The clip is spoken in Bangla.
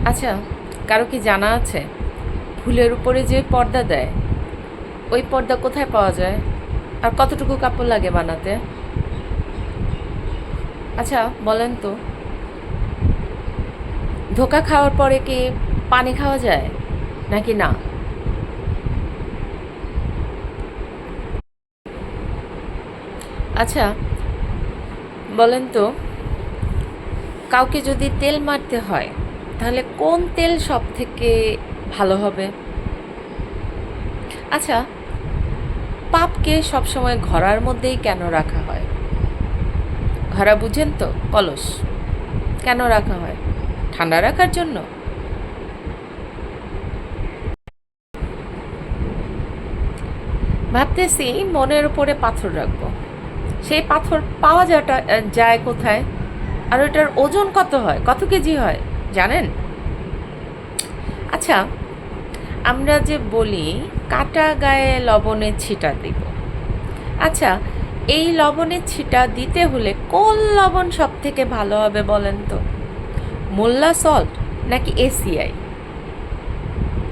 আচ্ছা, কারো কি জানা আছে ফুলের উপরে যে পর্দা দেয় ওই পর্দা কোথায় পাওয়া যায় আর কতটুকু কাপড় লাগে বানাতে? আচ্ছা বলেন তো, ধোকা খাওয়ার পরে কি পানি খাওয়া যায় নাকি না? আচ্ছা বলেন তো, কাউকে যদি তেল মারতে হয় তাহলে কোন তেল সব থেকে ভালো হবে? আচ্ছা, পাপকে সবসময় ঘরার মধ্যেই কেন রাখা হয়? ঘরা বুঝেন তো, কলস। কেন রাখা হয়? ঠান্ডা রাখার জন্য? ভাবতেছি মনের উপরে পাথর রাখবো। সেই পাথর পাওয়া যায় কোথায়? আর ওটার ওজন কত হয়, কত কেজি হয় জানেন? আচ্ছা, আমরা যে বলি কাটা গায়ে লবণের ছিটা দিব, আচ্ছা এই লবণের ছিটা দিতে হলে কোন লবণ সব থেকে ভালো হবে বলেন তো? মোল্লা সল্ট নাকি এসিআই?